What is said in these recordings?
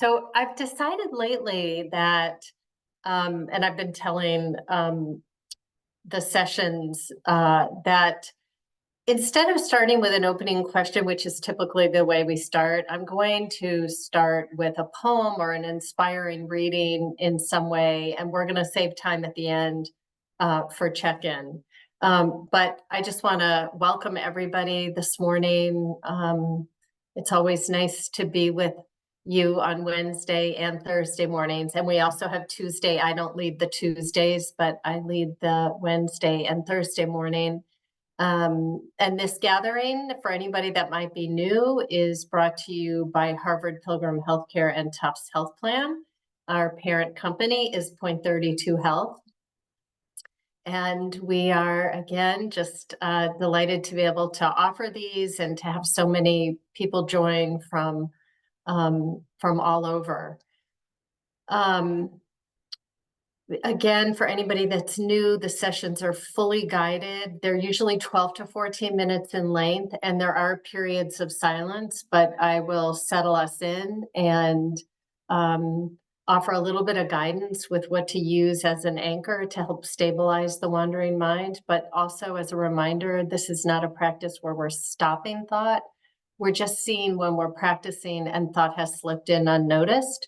So I've decided lately that, and I've been telling the sessions that instead of starting with an opening question, which is typically the way we start, I'm going to start with a poem or an inspiring reading in some way, and we're going to save time at the end for check-in. But I just want to welcome everybody this morning. It's always nice to be with you on Wednesday and Thursday mornings. And we also have Tuesday. I don't lead the Tuesdays, but I lead the Wednesday and Thursday morning. And this gathering, for anybody that might be new, is brought to you by Harvard Pilgrim Healthcare and Tufts Health Plan. Our parent company is Point 32 Health. And we are, again, just delighted to be able to offer these and to have so many people join from all over. Again, for anybody that's new, the sessions are fully guided. They're usually 12 to 14 minutes in length, and there are periods of silence, but I will settle us in and offer a little bit of guidance with what to use as an anchor to help stabilize the wandering mind. But also as a reminder, this is not a practice where we're stopping thought. We're just seeing when we're practicing and thought has slipped in unnoticed.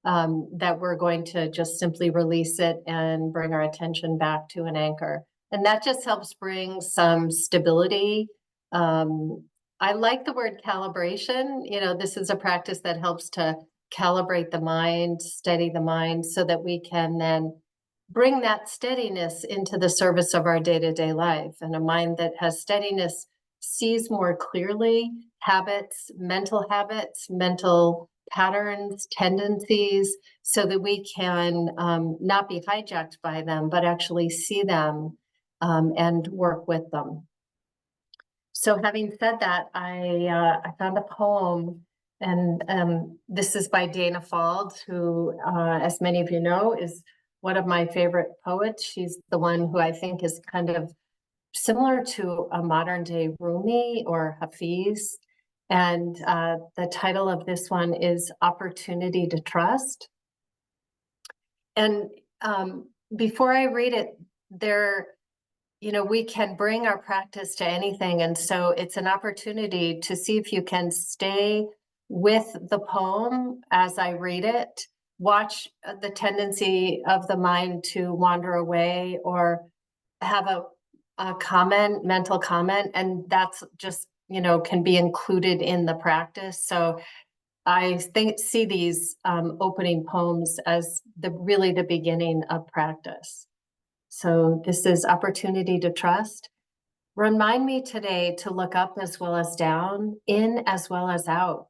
That we're going to just simply release it and bring our attention back to an anchor. And that just helps bring some stability. I like the word calibration. You know, this is a practice that helps to calibrate the mind, steady the mind, so that we can then bring that steadiness into the service of our day-to-day life. And a mind that has steadiness sees more clearly habits, mental patterns, tendencies, so that we can not be hijacked by them, but actually see them and work with them. So having said that, I found a poem, and this is by Dana Fald, who, as many of you know, is one of my favorite poets. She's the one who I think is kind of similar to a modern day Rumi or Hafiz. And the title of this one is Opportunity to Trust. And before I read it, we can bring our practice to anything. And so it's an opportunity to see if you can stay with the poem as I read it, watch the tendency of the mind to wander away or have a comment, mental comment, and that's just, can be included in the practice. So I see these opening poems as really the beginning of practice. So this is Opportunity to Trust. Remind me today to look up as well as down, in as well as out.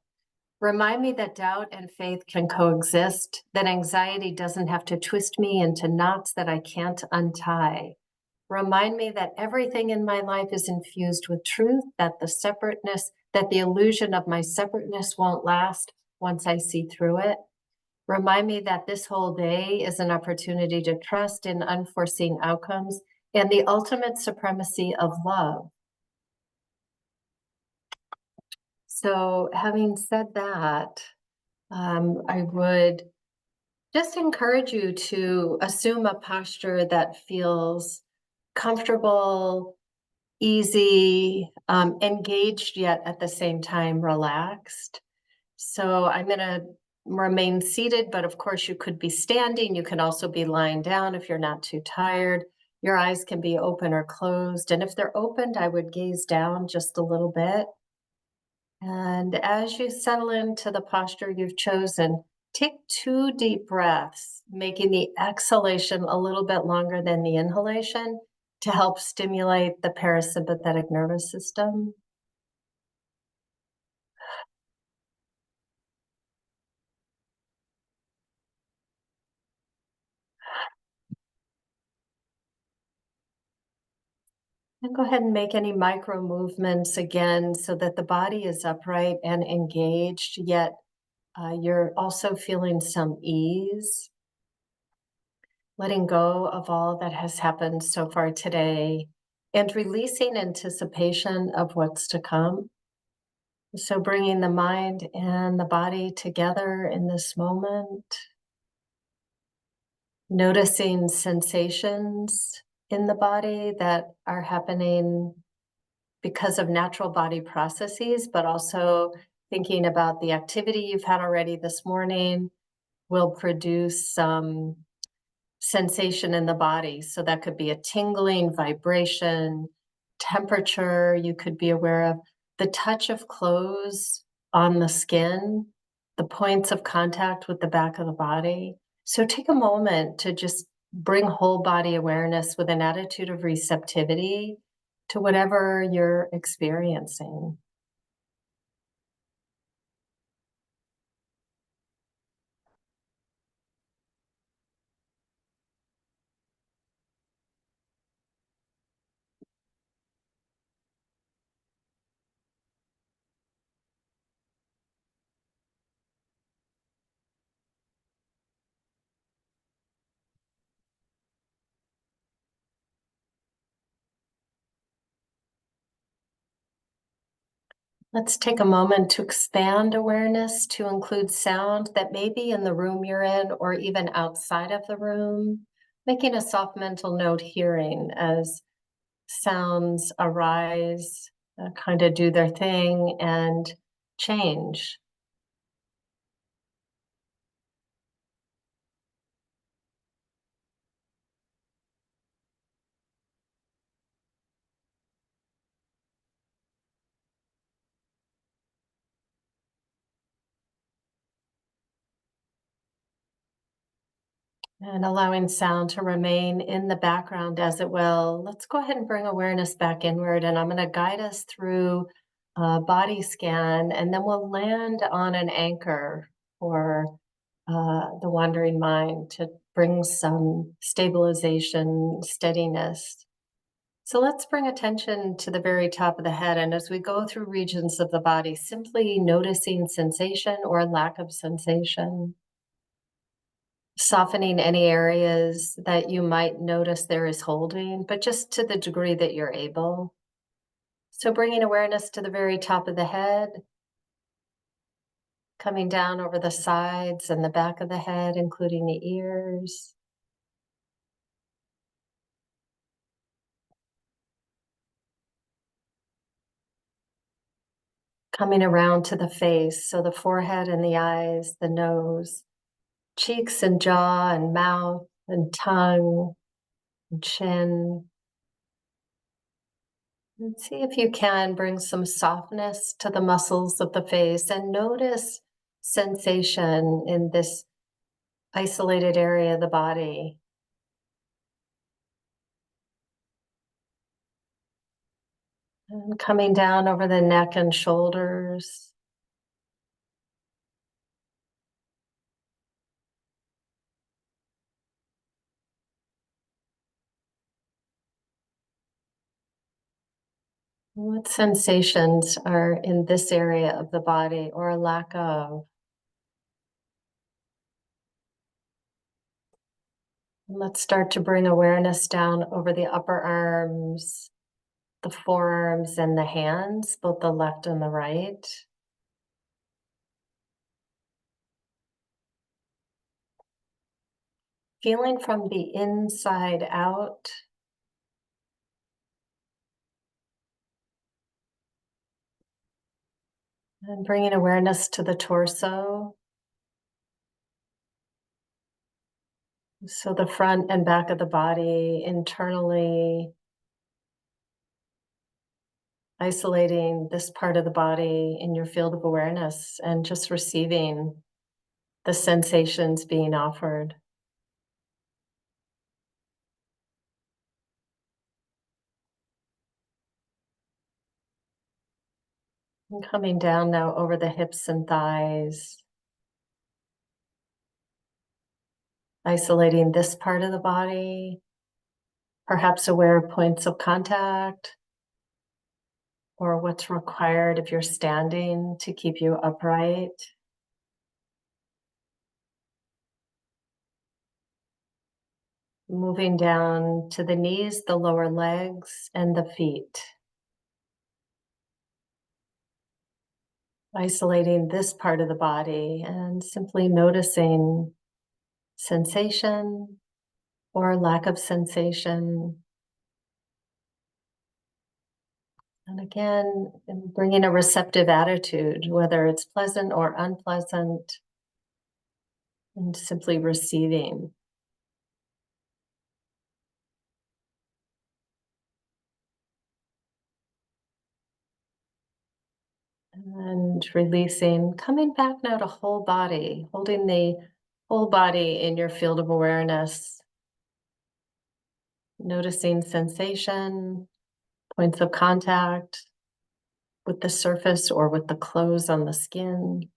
Remind me that doubt and faith can coexist, that anxiety doesn't have to twist me into knots that I can't untie. Remind me that everything in my life is infused with truth, that the illusion of my separateness won't last once I see through it. Remind me that this whole day is an opportunity to trust in unforeseen outcomes and the ultimate supremacy of love. So having said that, I would just encourage you to assume a posture that feels comfortable, easy, engaged, yet at the same time relaxed. So I'm going to remain seated, but of course you could be standing. You can also be lying down if you're not too tired. Your eyes can be open or closed. And if they're opened, I would gaze down just a little bit. And as you settle into the posture you've chosen, take 2 deep breaths, making the exhalation a little bit longer than the inhalation to help stimulate the parasympathetic nervous system. And go ahead and make any micro movements again so that the body is upright and engaged, yet you're also feeling some ease. Letting go of all that has happened so far today and releasing anticipation of what's to come. So bringing the mind and the body together in this moment, noticing sensations in the body that are happening because of natural body processes, but also thinking about the activity you've had already this morning will produce some sensation in the body. So that could be a tingling, vibration, temperature you could be aware of, the touch of clothes on the skin, the points of contact with the back of the body. So take a moment to just bring whole body awareness with an attitude of receptivity to whatever you're experiencing. Let's take a moment to expand awareness to include sound that may be in the room you're in or even outside of the room, making a soft mental note hearing as sounds arise, kind of do their thing and change. And allowing sound to remain in the background as it will. Let's go ahead and bring awareness back inward. And I'm going to guide us through a body scan, and then we'll land on an anchor for the wandering mind to bring some stabilization, steadiness. So let's bring attention to the very top of the head. And as we go through regions of the body, simply noticing sensation or lack of sensation, softening any areas that you might notice there is holding, but just to the degree that you're able. So bringing awareness to the very top of the head, coming down over the sides and the back of the head, including the ears. Coming around to the face, so the forehead and the eyes, the nose, cheeks and jaw and mouth and tongue and chin. And see if you can bring some softness to the muscles of the face and notice sensation in this isolated area of the body. And coming down over the neck and shoulders. What sensations are in this area of the body or a lack of? And let's start to bring awareness down over the upper arms, the forearms, and the hands, both the left and the right. Feeling from the inside out. And bringing awareness to the torso. So the front and back of the body internally, isolating this part of the body in your field of awareness and just receiving the sensations being offered. And coming down now over the hips and thighs, isolating this part of the body, perhaps aware of points of contact or what's required if you're standing to keep you upright. Moving down to the knees, the lower legs, and the feet. isolating this part of the body and simply noticing sensation or lack of sensation. And again, bringing a receptive attitude, whether it's pleasant or unpleasant, and simply receiving. And releasing, coming back now to whole body, holding the whole body in your field of awareness, noticing sensation, points of contact with the surface or with the clothes on the skin.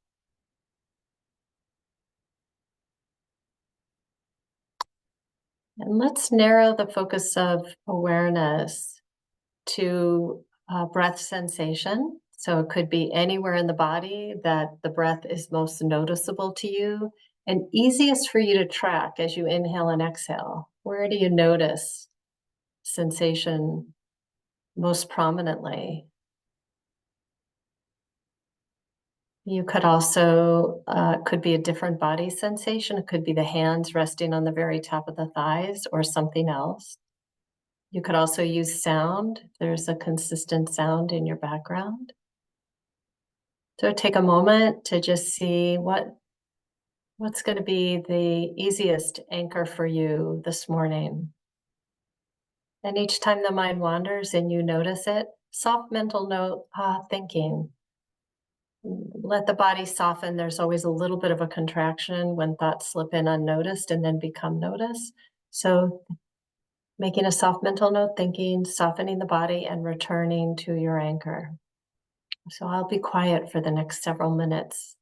And let's narrow the focus of awareness to breath sensation. So it could be anywhere in the body that the breath is most noticeable to you and easiest for you to track as you inhale and exhale. Where do you notice sensation most prominently? You could also, could be a different body sensation. It could be the hands resting on the very top of the thighs or something else. You could also use sound. There's a consistent sound in your background. So take a moment to just see what's going to be the easiest anchor for you this morning. And each time the mind wanders and you notice it, soft mental note, thinking. Let the body soften. There's always a little bit of a contraction when thoughts slip in unnoticed and then become noticed. So making a soft mental note, thinking, softening the body, and returning to your anchor. So I'll be quiet for the next several minutes.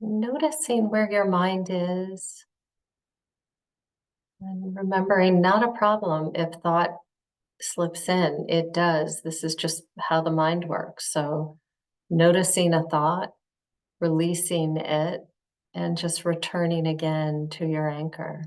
Noticing where your mind is and remembering not a problem if thought slips in. It does. This is just how the mind works. So noticing a thought, releasing it, and just returning again to your anchor.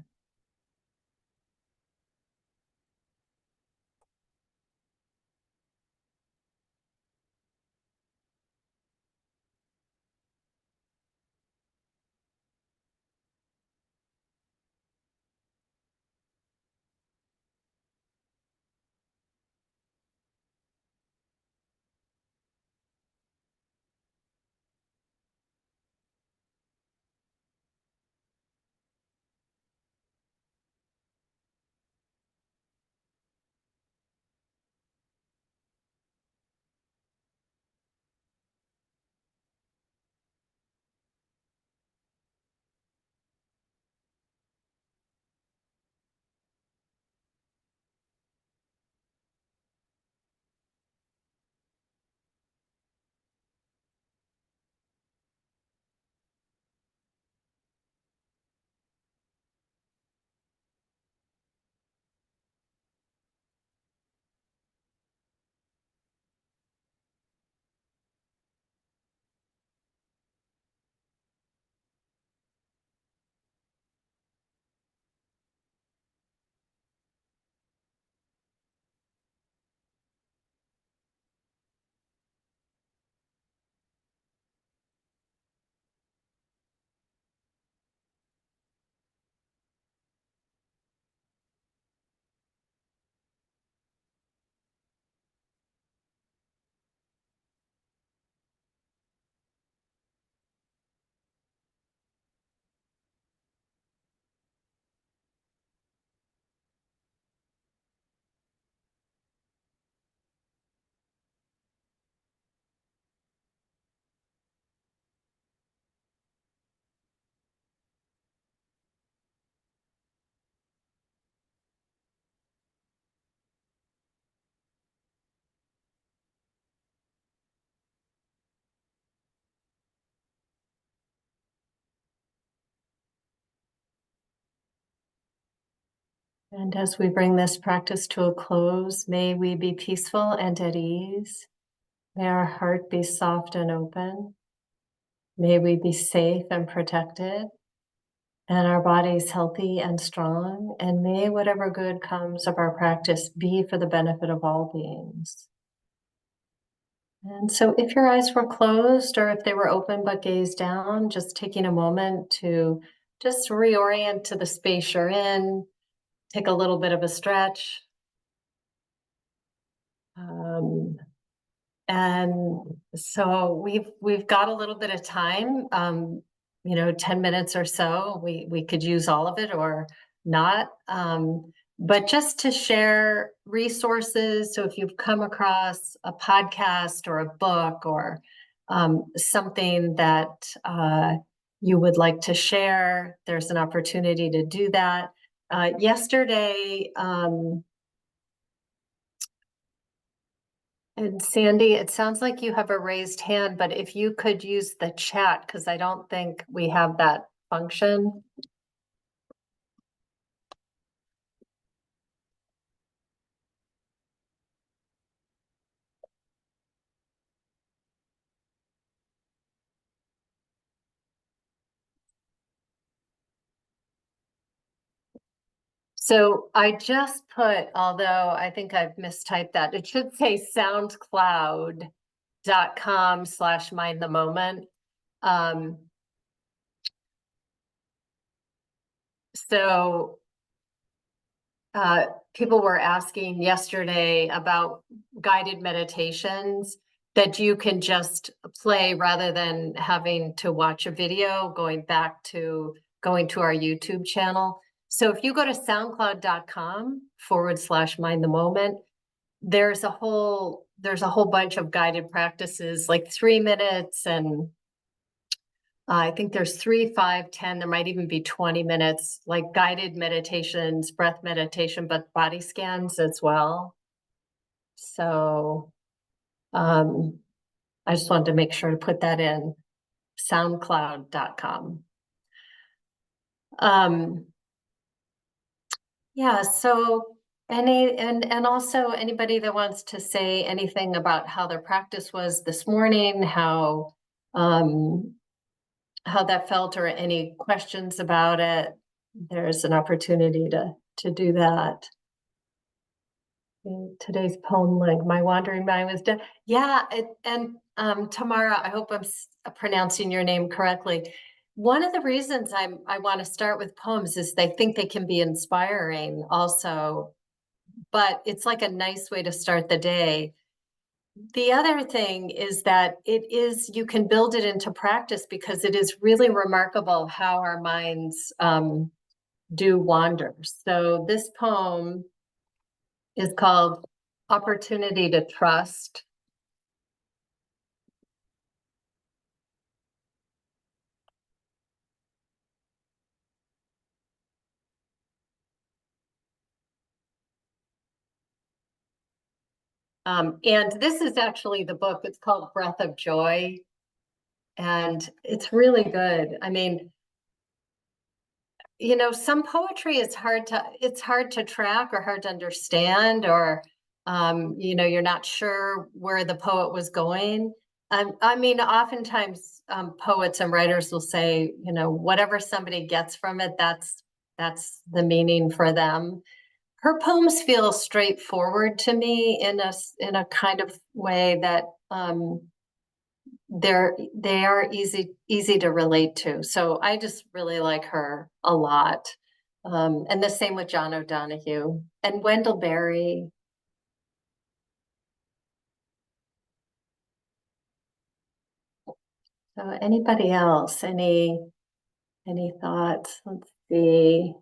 And as we bring this practice to a close, may we be peaceful and at ease. May our heart be soft and open. May we be safe and protected, and our bodies healthy and strong. And may whatever good comes of our practice be for the benefit of all beings. And so if your eyes were closed or if they were open but gaze down, just taking a moment to just reorient to the space you're in, take a little bit of a stretch. Um, and so we've got a little bit of time, 10 minutes or so. We could use all of it or not. But just to share resources. So if you've come across a podcast or a book or something that you would like to share, there's an opportunity to do that. Yesterday, and Sandy, it sounds like you have a raised hand, but if you could use the chat, because I don't think we have that function. So I just put, although I think I've mistyped that, it should say soundcloud.com/mindthemoment. So people were asking yesterday about guided meditations that you can just play rather than having to watch a video, going to our YouTube channel. So if you go to soundcloud.com/mindthemoment, there's a whole bunch of guided practices, like 3 minutes, and I think there's 3, 5, 10, there might even be 20 minutes, like guided meditations, breath meditation, but body scans as well. So I just wanted to make sure to put that in. soundcloud.com. Yeah, so and also anybody that wants to say anything about how their practice was this morning, um how that felt, or any questions about it, there's an opportunity to do that. Today's poem, like my wandering mind was done. Yeah, and Tamara, I hope I'm pronouncing your name correctly. One of the reasons I want to start with poems is they think they can be inspiring also, but it's like a nice way to start the day. The other thing is that you can build it into practice, because it is really remarkable how our minds do wander. So this poem is called Opportunity to Trust. And this is actually the book. It's called Breath of Joy, and it's really good. I mean, some poetry is it's hard to track or hard to understand, or you're not sure where the poet was going. I mean, oftentimes poets and writers will say, whatever somebody gets from it, that's the meaning for them. Her poems feel straightforward to me in a kind of way that they are easy to relate to. So I just really like her a lot. And the same with John O'Donohue and Wendell Berry. So anybody else? Any thoughts? Let's see.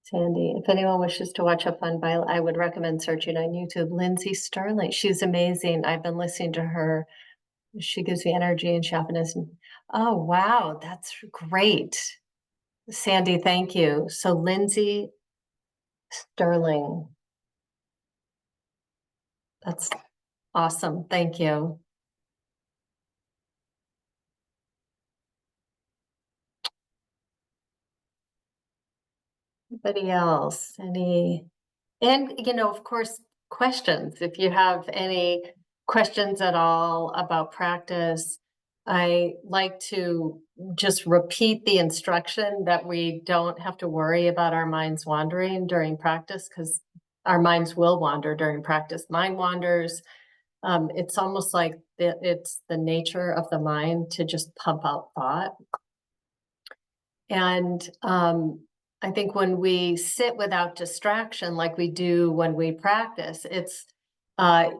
Sandy, if anyone wishes to watch a fun bio, I would recommend searching on YouTube Lindsay Sterling. She's amazing. I've been listening to her. She gives me energy and sharpness. Oh, wow, that's great. Sandy, thank you. So Lindsay Sterling, that's awesome. Thank you. Anybody else? And of course, questions. If you have any questions at all about practice, I like to just repeat the instruction that we don't have to worry about our minds wandering during practice, because our minds will wander during practice. Mind wanders. It's almost like it's the nature of the mind to just pump out thought. And I think when we sit without distraction, like we do when we practice,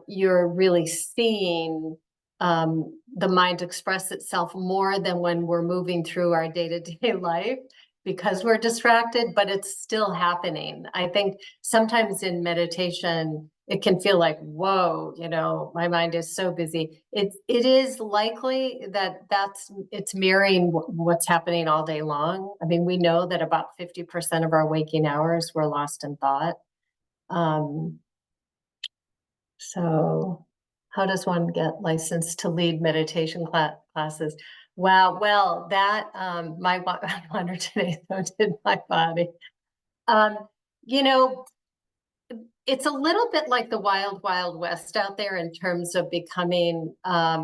you're really seeing the mind express itself more than when we're moving through our day-to-day life, because we're distracted, but it's still happening. I think sometimes in meditation, it can feel like, whoa, my mind is so busy. It is likely that it's mirroring what's happening all day long. I mean, we know that about 50% of our waking hours we're lost in thought. So how does one get licensed to lead meditation classes? Wow, well, that my wander today, so did my body. You know, it's a little bit like the wild, wild west out there in terms of becoming a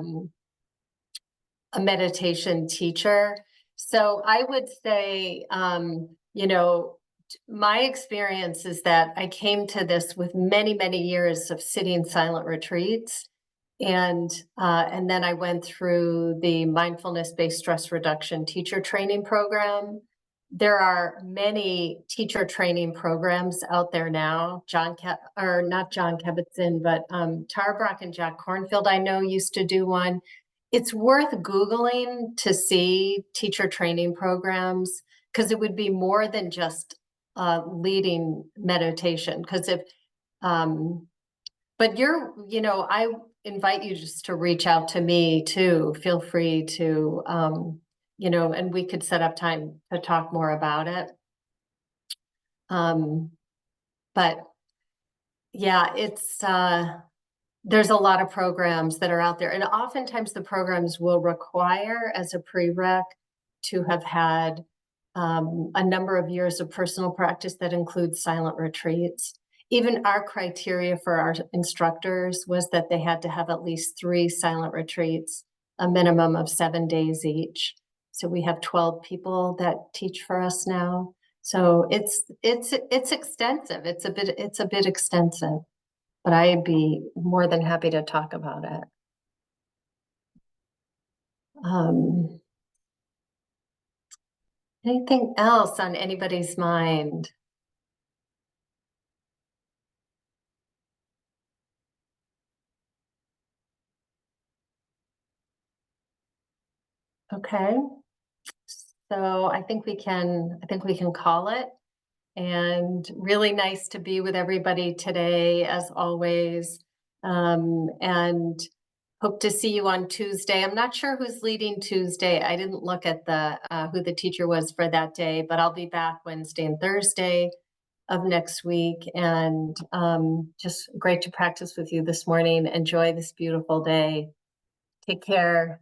meditation teacher. So I would say, my experience is that I came to this with many, many years of sitting silent retreats. And then I went through the mindfulness-based stress reduction teacher training program. There are many teacher training programs out there now. Not John Kabat-Zinn, but Tara Brach and Jack Kornfield, I know, used to do one. It's worth Googling to see teacher training programs, because it would be more than just leading meditation. Because but I invite you just to reach out to me too. Feel free to, and we could set up time to talk more about it. But yeah, there's a lot of programs that are out there, and oftentimes the programs will require as a prereq to have had a number of years of personal practice that includes silent retreats. Even our criteria for our instructors was that they had to have at least 3 silent retreats, a minimum of 7 days each. So we have 12 people that teach for us now. So it's extensive. It's a bit extensive, but I'd be more than happy to talk about it. Anything else on anybody's mind? Okay. So I think we can call it. And really nice to be with everybody today, as always. And hope to see you on Tuesday. I'm not sure who's leading Tuesday. I didn't look at the who the teacher was for that day, but I'll be back Wednesday and Thursday of next week. And just great to practice with you this morning. Enjoy this beautiful day. Take care.